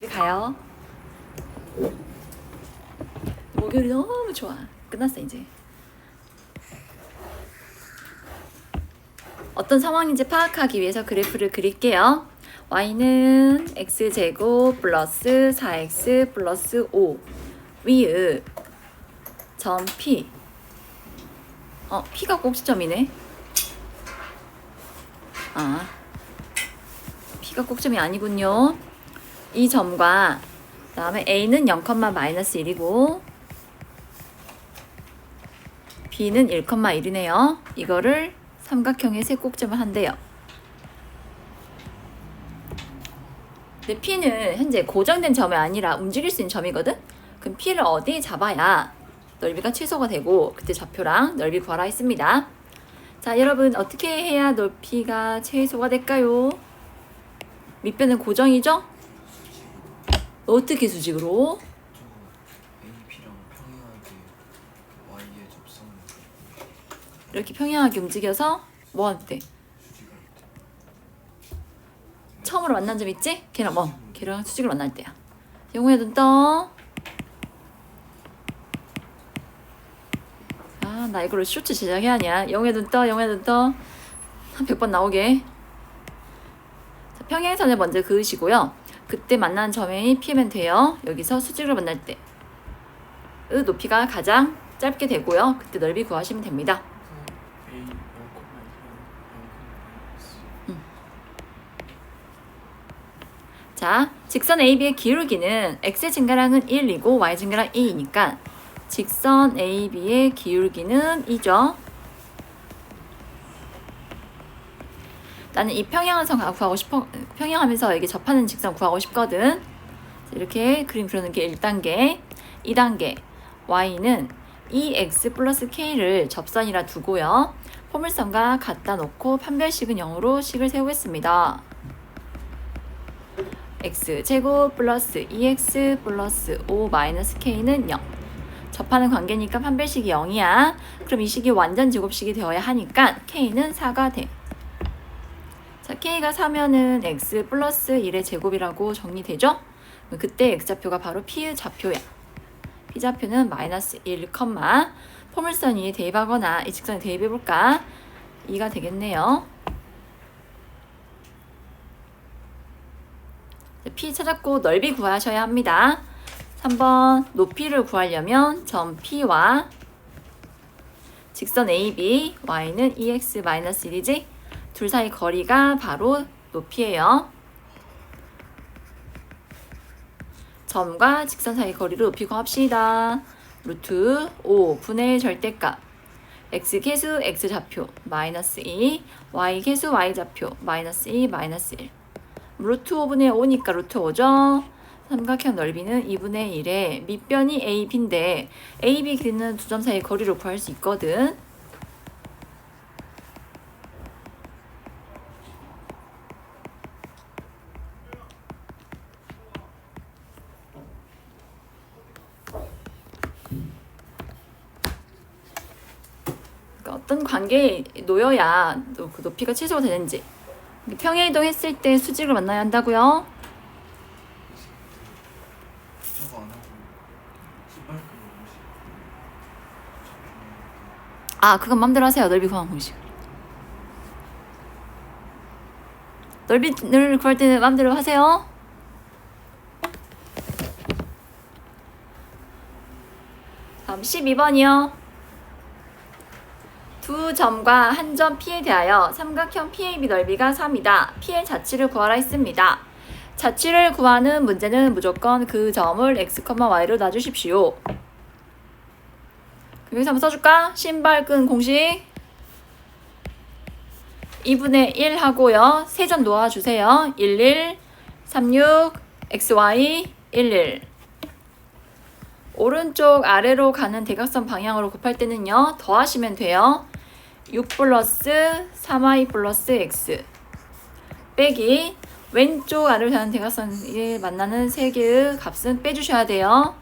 가요. 목요일이 너무 좋아. 끝났어 이제. 어떤 상황인지 파악하기 위해서 그래프를 그릴게요. y는 x제곱 플러스 4x 플러스 5 위의 점 p. p가 꼭지점이네. p가 꼭지점이 아니군요. 이 점과 그다음에 a는 0,-1이고 b는 1,1이네요. 이거를 삼각형의 세 꼭점을 한대요. 근데 p는 현재 고정된 점이 아니라 움직일 수 있는 점이거든? 그럼 p를 어디에 잡아야 넓이가 최소가 되고 그때 좌표랑 넓이 구하라 했습니다. 자, 여러분 어떻게 해야 높이가 최소가 될까요? 밑변은 고정이죠? 어떻게 수직으로? AP랑 평행하게 Y에 접선을 이렇게 평행하게 움직여서 뭐 할 때? 처음으로 만난 점 있지? 걔랑 수직을 만날 때야. 영호야 눈 떠. 나 이걸로 쇼츠 제작해야 하냐. 영호야 눈 떠. 영호야 눈 떠. 한 100번 나오게. 자, 평행선을 먼저 그으시고요. 그때 만난 점이 P면 돼요. 여기서 수직을 만날 때 의 높이가 가장 짧게 되고요. 그때 넓이 구하시면 됩니다. A 0,1 자, 직선 AB의 기울기는 X의 증가량은 1이고 Y 증가량 2이니까 직선 AB의 기울기는 2죠. 나는 이 평행선 구하고 싶어. 평행하면서 여기 접하는 직선 구하고 싶거든. 이렇게 그림 그리는 게 1단계. 2단계 Y는 2X 플러스 K를 접선이라 두고요. 포물선과 갖다 놓고 판별식은 0으로 식을 세우겠습니다. X제곱 플러스 2X 플러스 5 마이너스 K는 0. 접하는 관계니까 판별식이 0이야. 그럼 이 식이 완전 제곱식이 되어야 하니까 K는 4가 돼. 자, K가 4면은 X 플러스 1의 제곱이라고 정리되죠? 그때 X좌표가 바로 P의 좌표야. P좌표는 마이너스 1, 포물선 위에 대입하거나 이 직선에 대입해볼까? 2가 되겠네요. P 찾았고 넓이 구하셔야 합니다. 3번 높이를 구하려면 점 P와 직선 AB, Y는 2x-1이지? 둘 사이 거리가 바로 높이예요. 점과 직선 사이 거리를 높이 구합시다. 루트 5분의 절대값 x 계수 x좌표 마이너스 2 y 계수 y좌표 마이너스 2 마이너스 1 루트 5분의 5니까 루트 5죠. 삼각형 넓이는 2분의 1에 밑변이 AB인데 AB 그리는 두 점 사이 거리를 구할 수 있거든. 그러니까 어떤 관계에 놓여야 그 높이가 최소가 되는지. 평행이동 했을 때 수직을 만나야 한다고요? 저거 안 하고 신발 그건 맘대로 하세요. 넓이 구하는 공식. 넓이를 구할 때는 맘대로 하세요. 다음 12번이요. 두 점과 한 점 P에 대하여 삼각형 PAB 넓이가 3이다. P의 자치를 구하라 했습니다. 자치를 구하는 문제는 무조건 그 점을 X, Y로 놔주십시오. 여기서 한번 써줄까? 신발끈 공식 2분의 1 하고요. 세 점 놓아주세요. 11, 36, XY, 11. 오른쪽 아래로 가는 대각선 방향으로 곱할 때는요. 더하시면 돼요. 6 플러스 3y 플러스 x 빼기 왼쪽 아래로 가는 대각선에 만나는 세 개의 값은 빼주셔야 돼요.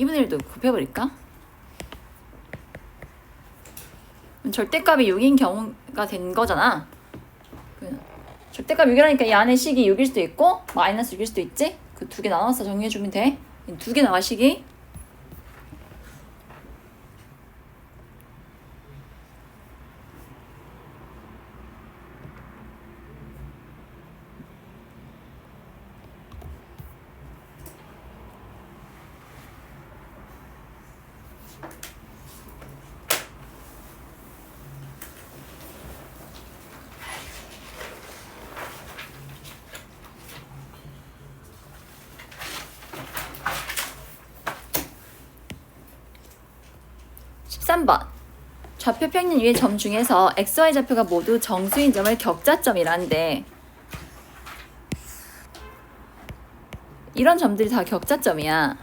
2분의 1도 곱해버릴까? 절대값이 6인 경우가 된 거잖아. 절대값 6이라니까 이 안에 식이 6일 수도 있고 마이너스 6일 수도 있지? 그 두 개 나눠서 정리해주면 돼. 두 개 나와 식이. (13번) 좌표 평면 위의 점 중에서 xy 좌표가 모두 정수인 점을 격자점이라는데 이런 점들이 다 격자점이야.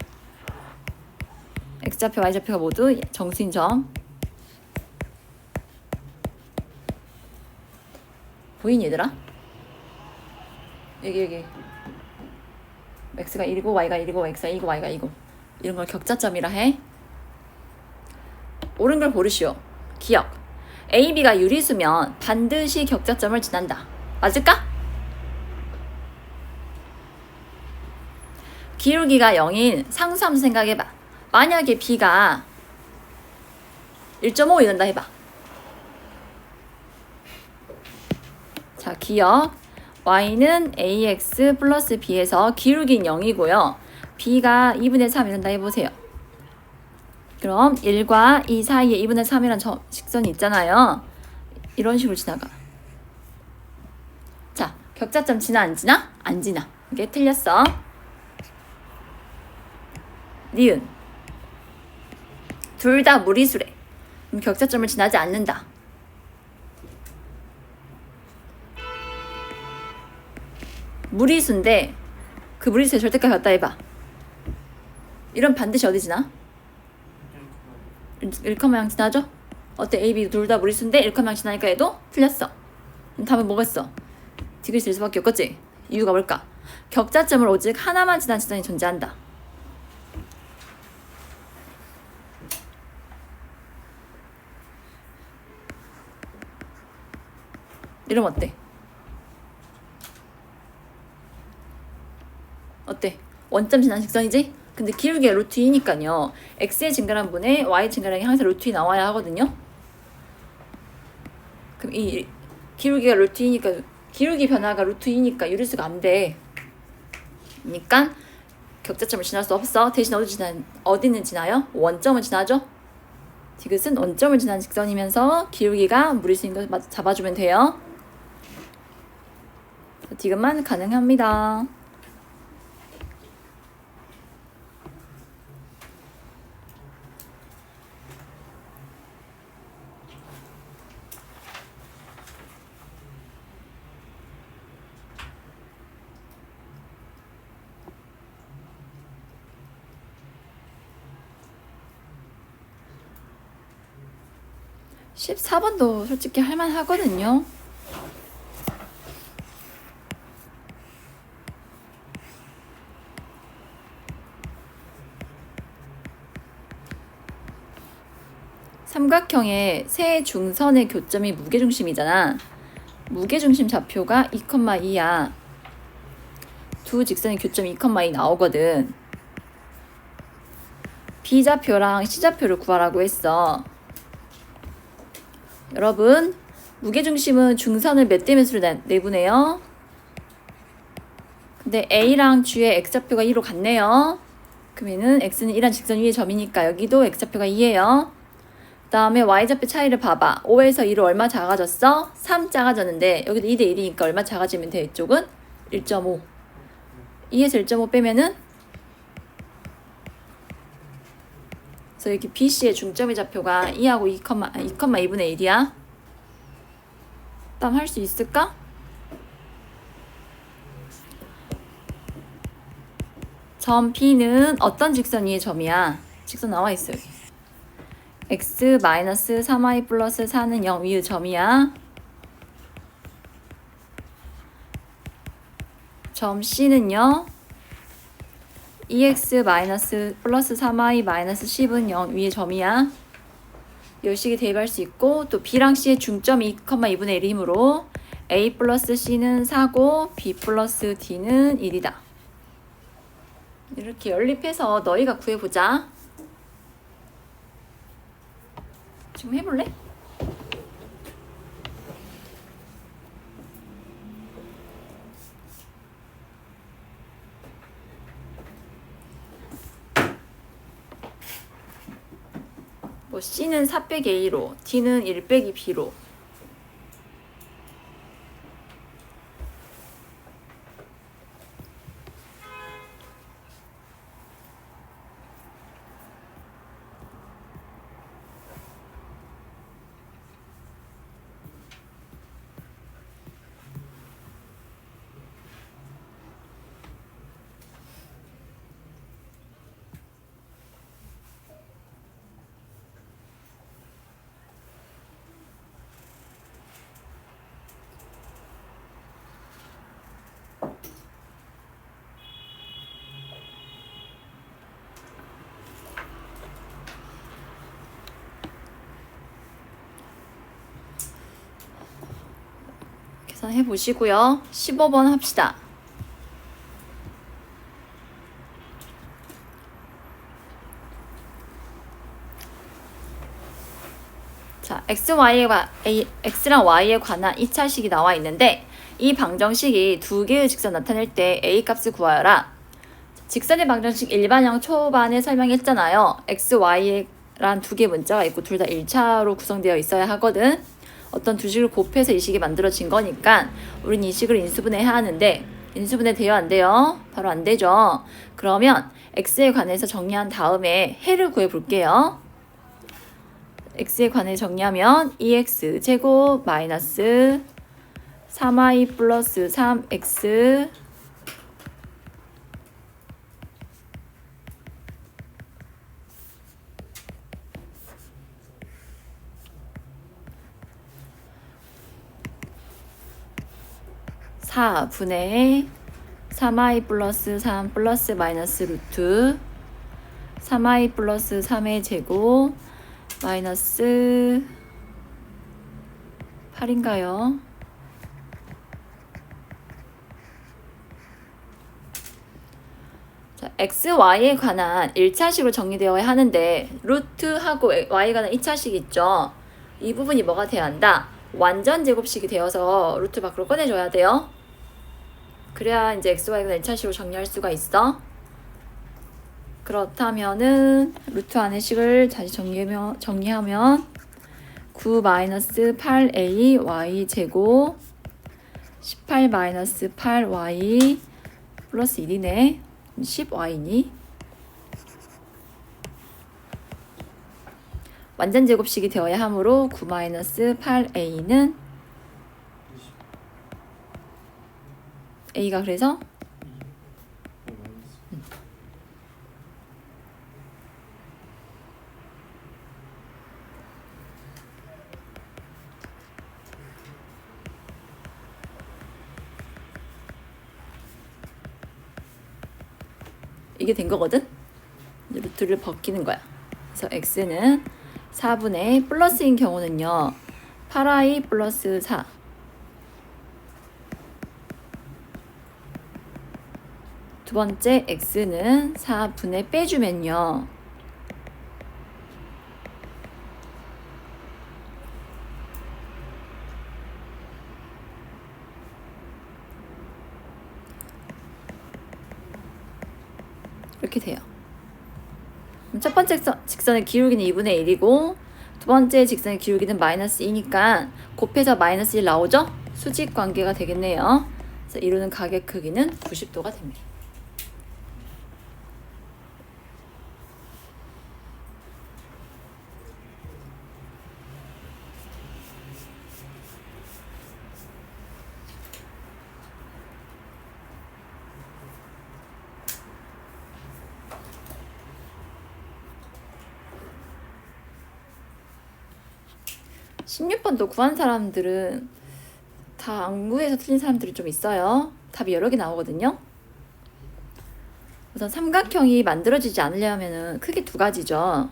x좌표, y좌표가 모두 정수인 점. 보이니 얘들아? 여기 x가 1이고 y가 1이고 x가 2고 y가 2고 이런 걸 격자점이라 해. 옳은 걸 고르시오. 기억. A, B가 유리수면 반드시 격자점을 지난다. 맞을까? 기울기가 0인 상수함수 생각해봐. 만약에 B가 1.5 이런다 해봐. 자, 기억. Y는 AX 플러스 B에서 기울기는 0이고요. B가 2분의 3 이런다 해보세요. 그럼 1과 2 사이에 2분의 3이라는 직선이 있잖아요. 이런 식으로 지나가. 자, 격자점 지나 안 지나? 안 지나. 이게 틀렸어. 니은. 둘 다 무리수래. 그럼 격자점을 지나지 않는다. 무리수인데 그 무리수의 절대값 같다 해봐. 이런 반드시 어디 지나? 1,0 지나죠? 어때? A, B 둘 다 무리수인데 1,0 지나니까 얘도 틀렸어. 답은 뭐겠어? 디귿이 될 수밖에 없겠지? 이유가 뭘까? 격자점을 오직 하나만 지난 직선이 존재한다. 이러면 어때? 어때? 원점 지난 직선이지? 근데 기울기가 루트 2니까요. x의 증가량 분의 y 증가량이 항상 루트 2 나와야 하거든요. 그럼 이 기울기가 루트 2니까 기울기 변화가 루트 2니까 유리수가 안 돼. 그러니까 격자점을 지날 수 없어. 대신 어디는 지나요? 원점을 지나죠. 디귿은 원점을 지난 직선이면서 기울기가 무리수인 거 잡아주면 돼요. 디귿만 가능합니다. 14번도 솔직히 할만하거든요. 삼각형의 세 중선의 교점이 무게중심이잖아. 무게중심 좌표가 2,2야. 두 직선의 교점이 2,2 나오거든. B좌표랑 C좌표를 구하라고 했어. 여러분, 무게중심은 중선을 몇 대 몇으로 내보내요? 근데 A랑 G의 X좌표가 2로 같네요. 그러면은 X는 1한 직선 위의 점이니까 여기도 X좌표가 2예요. 그 다음에 Y좌표 차이를 봐봐. 5에서 2로 얼마 작아졌어? 3 작아졌는데 여기도 2대 1이니까 얼마 작아지면 돼? 이쪽은 1.5. 2에서 1.5 빼면은 그래서 여기 BC의 중점의 좌표가 2하고 2,2분의 1이야. 다음 할 수 있을까? 점 B는 어떤 직선 위의 점이야? 직선 나와 있어요. x 3y 플러스 4는 0 위의 점이야. 점 C는요. 2x 마이너스 플러스 3y 마이너스 10은 0 위에 점이야. 열식이 대입할 수 있고 또 b랑 c의 중점이 2,2분의 1이므로 a 플러스 c는 4고 b 플러스 d는 1이다. 이렇게 연립해서 너희가 구해보자. 지금 해볼래? 뭐 C는 4 빼기 A로, D는 1 빼기 B로. 계산해 보시고요. 15번 합시다. 자, x랑 y에 관한 2차식이 나와 있는데 이 방정식이 두 개의 직선 나타낼 때 a 값을 구하여라. 직선의 방정식 일반형 초반에 설명했잖아요. x, y란 두 개의 문자가 있고 둘 다 1차로 구성되어 있어야 하거든. 어떤 두 식을 곱해서 이 식이 만들어진 거니까 우린 이 식을 인수분해해야 하는데 인수분해 돼요 안 돼요? 바로 안 되죠. 그러면 x에 관해서 정리한 다음에 해를 구해 볼게요. x에 관해 정리하면 2x 제곱 마이너스 3y 플러스 3x 분의 3i 플러스 3 플러스 마이너스 루트 3i 플러스 3의 제곱 마이너스 8인가요? 자, x, y에 관한 1차식으로 정리되어야 하는데 루트하고 y에 관한 2차식 있죠? 이 부분이 뭐가 돼야 한다? 완전 제곱식이 되어서 루트 밖으로 꺼내줘야 돼요. 그래야 이제 x, y가 1차식으로 정리할 수가 있어. 그렇다면은 루트 안의 식을 다시 정리하면 9 마이너스 8a y 제곱 18 마이너스 8y 플러스 1이네. 10y니? 완전 제곱식이 되어야 하므로 9 마이너스 8a는 a가 그래서 이게 된 거거든? 이제 루트를 벗기는 거야. 그래서 x는 4분의 플러스인 경우는요. 8i 플러스 4 두 번째 x는 4분의 빼주면요. 이렇게 돼요. 첫 번째 직선의 기울기는 2분의 1이고 두 번째 직선의 기울기는 마이너스 2니까 곱해서 마이너스 1 나오죠? 수직 관계가 되겠네요. 그래서 이루는 가격 크기는 90도가 됩니다. (16번도) 구한 사람들은 다 안 구해서 틀린 사람들이 좀 있어요. 답이 여러 개 나오거든요. 우선 삼각형이 만들어지지 않으려면은 크게 두 가지죠.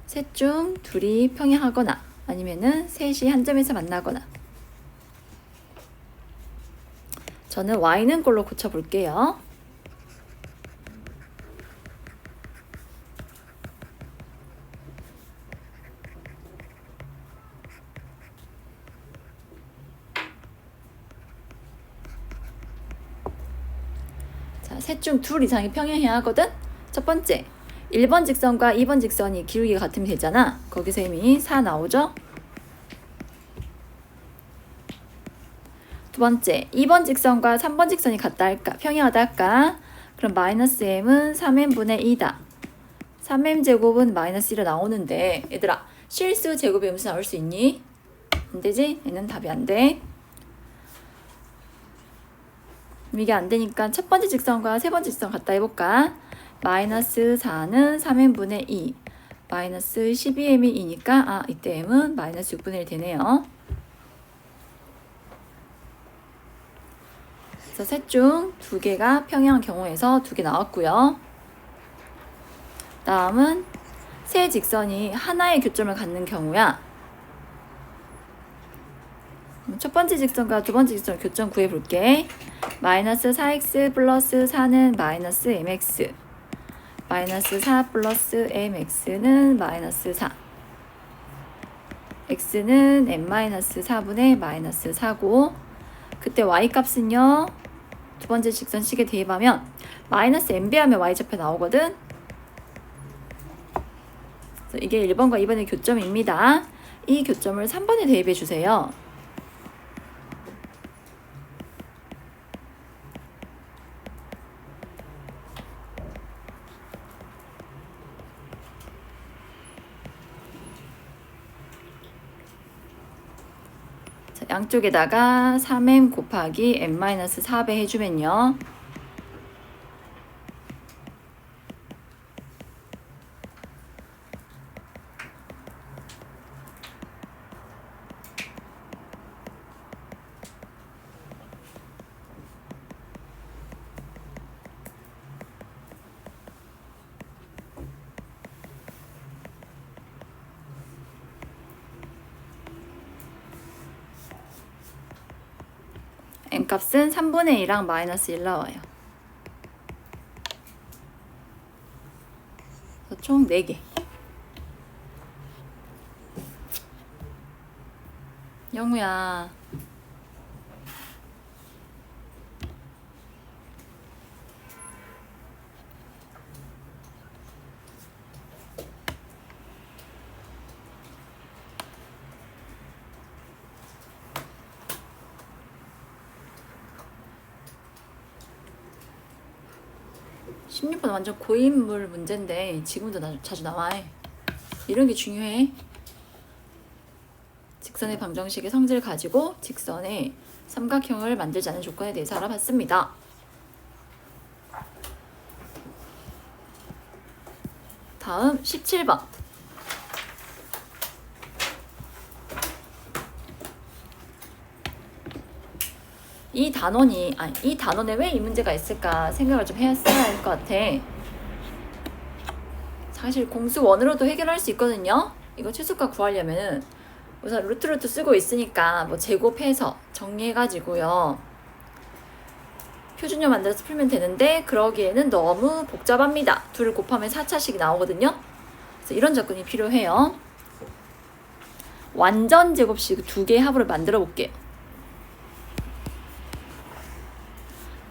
셋 중 둘이 평행하거나 아니면은 셋이 한 점에서 만나거나. 저는 y는 꼴로 고쳐볼게요. 자, 셋 중 둘 이상이 평행해야 하거든? 첫 번째, 1번 직선과 2번 직선이 기울기가 같으면 되잖아. 거기서 이미 4 나오죠? 두 번째, 2번 직선과 3번 직선이 같다 할까? 평행하다 할까? 그럼 마이너스 m은 3m분의 2다. 3m 제곱은 마이너스 1로 나오는데 얘들아, 실수 제곱이 음수 나올 수 있니? 안 되지? 얘는 답이 안 돼. 이게 안 되니까 첫 번째 직선과 세 번째 직선 같다 해볼까? 마이너스 4는 3m분의 2, 마이너스 12m이 2니까 이때 m은 마이너스 6분의 1 되네요. 그래서 셋 중 두 개가 평행한 경우에서 두 개 나왔고요. 다음은 세 직선이 하나의 교점을 갖는 경우야. 첫 번째 직선과 두 번째 직선 교점 구해볼게. 마이너스 4x 플러스 4는 마이너스 mx, 마이너스 4 플러스 mx는 마이너스 4, x는 n-4분의 마이너스 4고, 그때 y값은요, 두 번째 직선식에 대입하면 마이너스 n배하면 y좌표 나오거든. 그래서 이게 1번과 2번의 교점입니다. 이 교점을 3번에 대입해 주세요. 자, 양쪽에다가 3m 곱하기 n-4배 해주면요. n값은 3분의 2랑 마이너스 1 나와요. 총 4개. 영우야. (16번) 완전 고인물 문제인데 지금도 자주 나와. 이런 게 중요해. 직선의 방정식의 성질을 가지고 직선의 삼각형을 만들지 않은 조건에 대해서 알아봤습니다. 다음 17번. 이 단원에 왜 이 문제가 있을까 생각을 좀 해야 할 것 같아. 사실 공수 원으로도 해결할 수 있거든요. 이거 최소값 구하려면은 우선 루트 쓰고 있으니까 뭐 제곱해서 정리해가지고요. 표준형 만들어서 풀면 되는데 그러기에는 너무 복잡합니다. 둘을 곱하면 4차식이 나오거든요. 그래서 이런 접근이 필요해요. 완전 제곱식 두 개의 합으로 만들어 볼게요.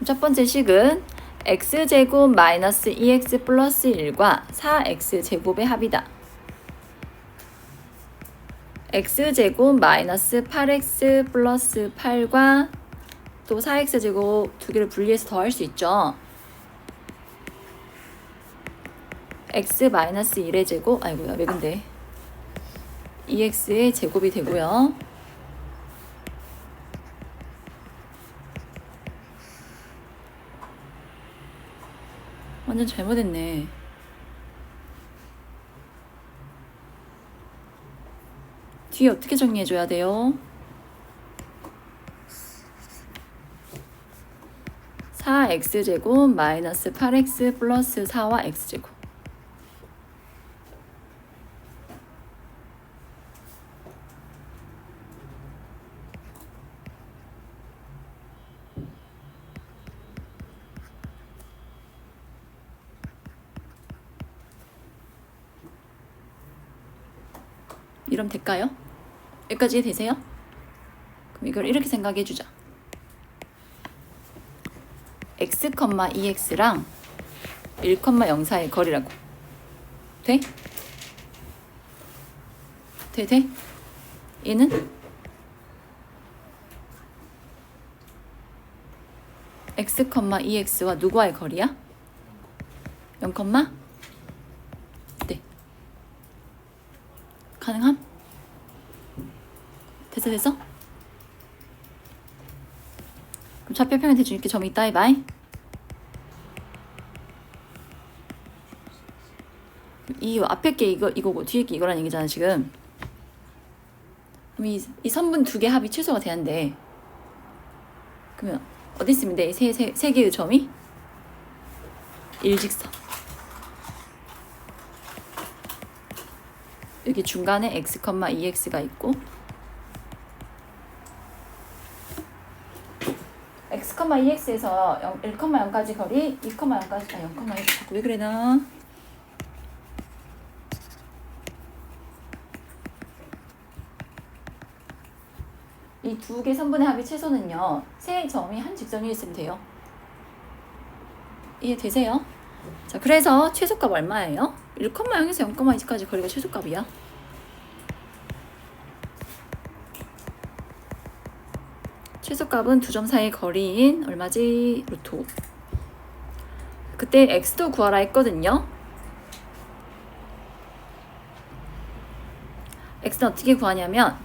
첫 번째 식은 x제곱 마이너스 2x 플러스 1과 4x제곱의 합이다. x제곱 마이너스 8x 플러스 8과 또 4x제곱 두 개를 분리해서 더할 수 있죠. x 마이너스 1의 제곱, 아이고야 왜 근데 2x의 제곱이 되고요. 완전 잘못했네. 뒤에 어떻게 정리해줘야 돼요? 4x제곱 마이너스 8x 플러스 4와 x제곱. 이러면 될까요? 여기까지 되세요? 그럼 이걸 이렇게 생각해 주자. x, 2x랑 1,0 사이의 거리라고. 돼? 돼? 얘는 x, 2x와 누구와의 거리야? 0, 네. 가능함? 됐어? 그럼 좌표평면 대충 이렇게 점이 있다 해봐이. 이 앞에 게 이거고 뒤에 게 이거라는 얘기잖아 지금. 그럼 이 선분 두 개 합이 최소가 돼야 한대. 그러면 어디 있으면 돼? 세 개의 점이? 일직선. 여기 중간에 x, 2x가 있고 x, 2x에서 1,0까지 거리 2,0까지 0,1 왜 그래 나? 이 두 개 선분의 합의 최소는요 세 점이 한 직선 위에 있으면 돼요. 이해되세요? 자, 그래서 최소값 얼마예요? 1,0에서 0,2까지 거리가 최소값이야. 최소값은 두 점 사이의 거리인 얼마지? 루트 5. 그때 x도 구하라 했거든요. x는 어떻게 구하냐면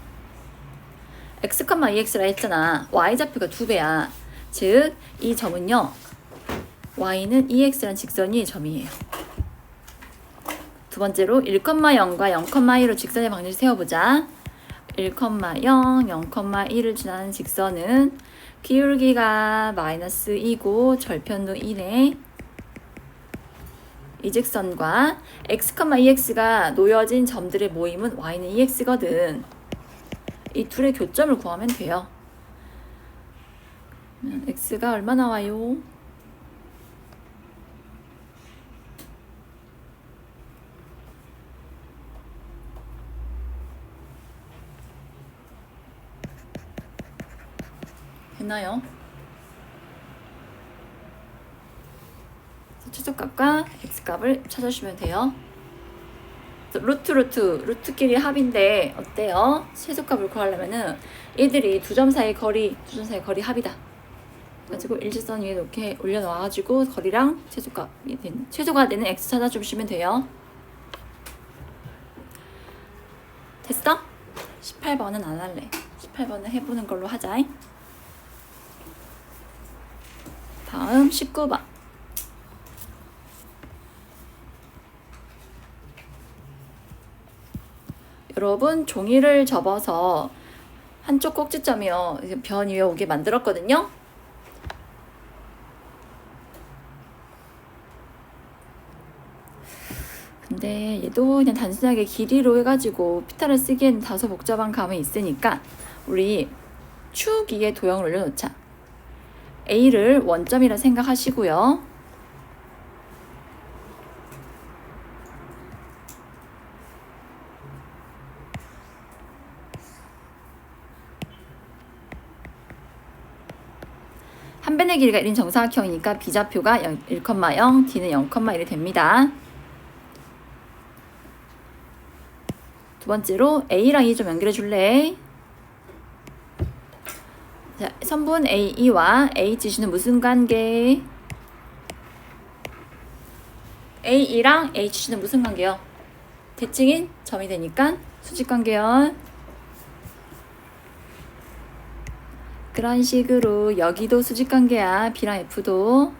x, 2x라 했잖아. y좌표가 2배야. 즉, 이 점은요. y는 2x란 직선 위의 점이에요. 두 번째로 1,0과 0,2로 직선의 방정식을 세워보자. 1,0, 0,1을 지나는 직선은 기울기가 마이너스 2고 절편도 1에 이 직선과 x, 2x가 놓여진 점들의 모임은 y는 2x거든. 이 둘의 교점을 구하면 돼요. x가 얼마 나와요? 됐나요? 최소값과 x값을 찾아주시면 돼요. 루트끼리 합인데 어때요? 최소값을 구하려면은 얘들이 두 점 사이 거리 합이다. 가지고 일직선 위에 이렇게 올려놓아가지고 거리랑 최소가 되는 x 찾아주시면 돼요. 됐어? 18번은 안 할래. 18번은 해보는 걸로 하자. 다음 19번. 여러분 종이를 접어서 한쪽 꼭지점이요 변 위에 오게 만들었거든요. 근데 얘도 그냥 단순하게 길이로 해가지고 피타를 쓰기엔 다소 복잡한 감이 있으니까 우리 축 위에 도형을 올려놓자. A를 원점이라 생각하시고요. 한 변의 길이가 1인 정사각형이니까 B좌표가 1,0, D는 0,1이 됩니다. 두 번째로 A랑 E 좀 연결해 줄래? 자, 선분 AE와 HG는 무슨 관계? AE랑 HG는 무슨 관계요? 대칭인 점이 되니까 수직관계요. 그런 식으로 여기도 수직관계야. B랑 F도.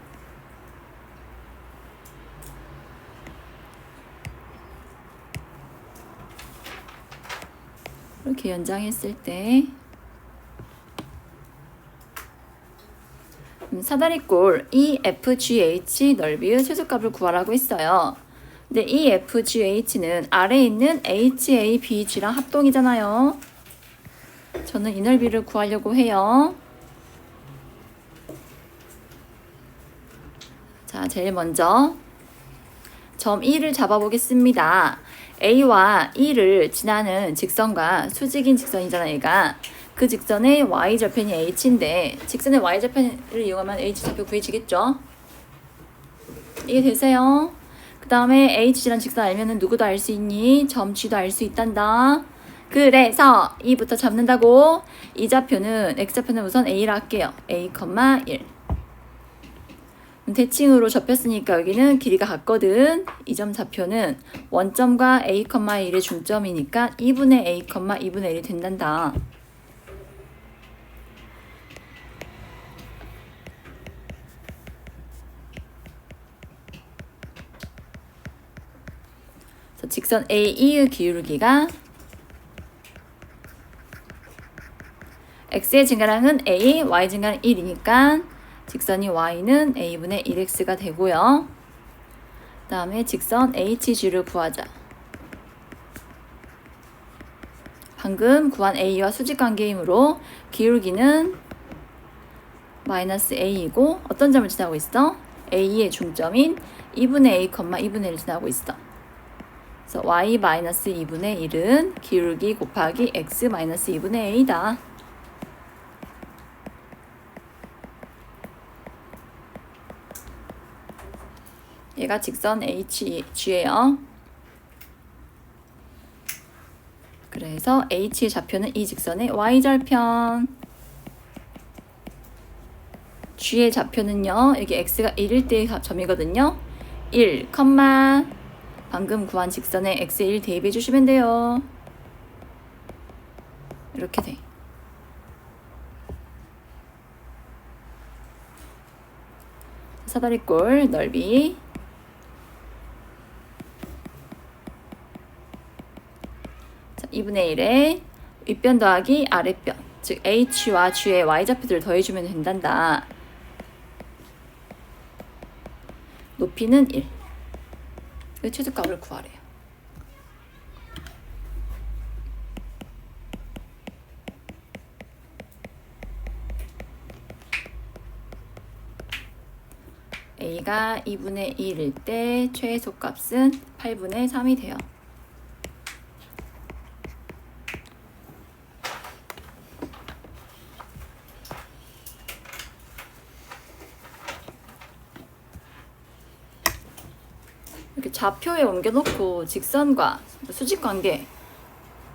이렇게 연장했을 때 사다리꼴 EFGH 넓이의 최소값을 구하라고 했어요. 근데 EFGH는 아래에 있는 HABG랑 합동이잖아요. 저는 이 넓이를 구하려고 해요. 자, 제일 먼저 점 E를 잡아보겠습니다. A와 E를 지나는 직선과 수직인 직선이잖아, 얘가. 그 직선의 y절편이 h인데 직선의 y절편을 이용하면 h좌표 구해지겠죠? 이게 되세요? 그 다음에 h라는 직선 알면은 누구도 알 수 있니? 점 G도 알 수 있단다. 그래서 E부터 잡는다고. 이 좌표는 x좌표는 우선 A로 할게요. A, 1. 대칭으로 접혔으니까 여기는 길이가 같거든. 이 점 좌표는 원점과 A, 1의 중점이니까 2분의 A, 2분의 1이 된단다. 직선 AE의 기울기가 x의 증가량은 a, y 증가량 1이니까 직선이 y는 a분의 1x가 되고요. 그 다음에 직선 HG를 구하자. 방금 구한 a와 수직 관계이므로 기울기는 마이너스 a이고 어떤 점을 지나고 있어? a의 중점인 2분의 a, 2분의 1을 지나고 있어. 그래서 y 마이너스 2분의 1은 기울기 곱하기 x 마이너스 2분의 a다. 얘가 직선 HG예요. 그래서 H의 좌표는 이 직선의 y절편. G의 좌표는요. 여기 x가 1일 때의 점이거든요. 1, 방금 구한 직선에 x에 1 대입해 주시면 돼요. 이렇게 돼. 사다리꼴 넓이. 자, 2분의 1에 윗변 더하기 아랫변. 즉 h와 g의 y좌표들을 더해주면 된단다. 높이는 1. 이 최소값을 구하래요. a가 2분의 1일 때 최소값은 8분의 3이 돼요. 이렇게 좌표에 옮겨놓고 직선과 수직관계,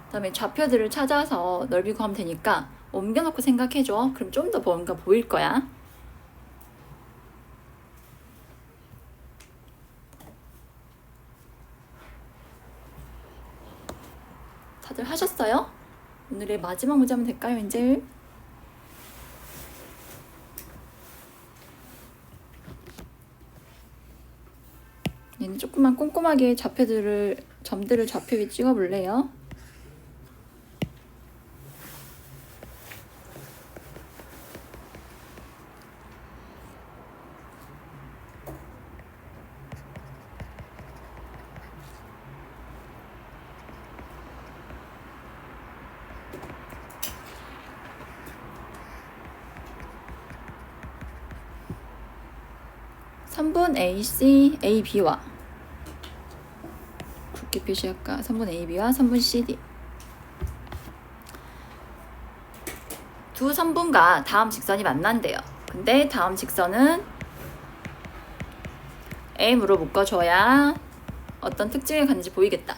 그다음에 좌표들을 찾아서 넓이 구하면 되니까 옮겨놓고 생각해줘. 그럼 좀 더 뭔가 보일 거야. 다들 하셨어요? 오늘의 마지막 문제 하면 될까요, 이제? 얘는 조금만 꼼꼼하게 점들을 좌표 위에 찍어볼래요? 선분 AC, AB와 굵게 표시할까? 선분 AB와 선분 CD. 두 선분과 다음 직선이 만난대요. 근데 다음 직선은 M으로 묶어줘야 어떤 특징을 갖는지 보이겠다.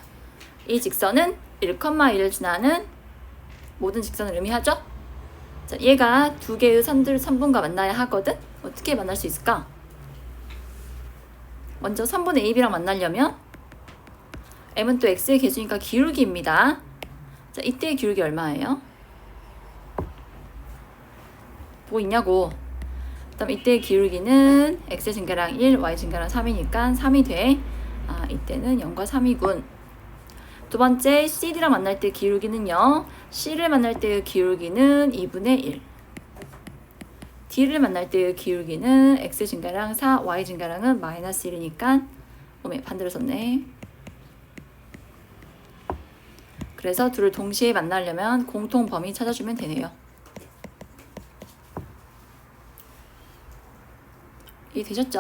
이 직선은 1,1을 지나는 모든 직선을 의미하죠? 자, 얘가 두 개의 선분과 만나야 하거든? 어떻게 만날 수 있을까? 먼저 선분 AB랑 만나려면 M은 또 X의 개수니까 기울기입니다. 자, 이때의 기울기 얼마예요? 뭐 있냐고. 그 다음 이때의 기울기는 X의 증가량 1, Y 증가량 3이니까 3이 돼. 아, 이때는 0과 3이군. 두 번째 CD랑 만날 때 기울기는요. C를 만날 때의 기울기는 2분의 1. D를 만날 때의 기울기는 X 증가량 4, Y 증가량은 마이너스 1이니까 반대로 썼네. 그래서 둘을 동시에 만나려면 공통 범위 찾아주면 되네요. 이해되셨죠?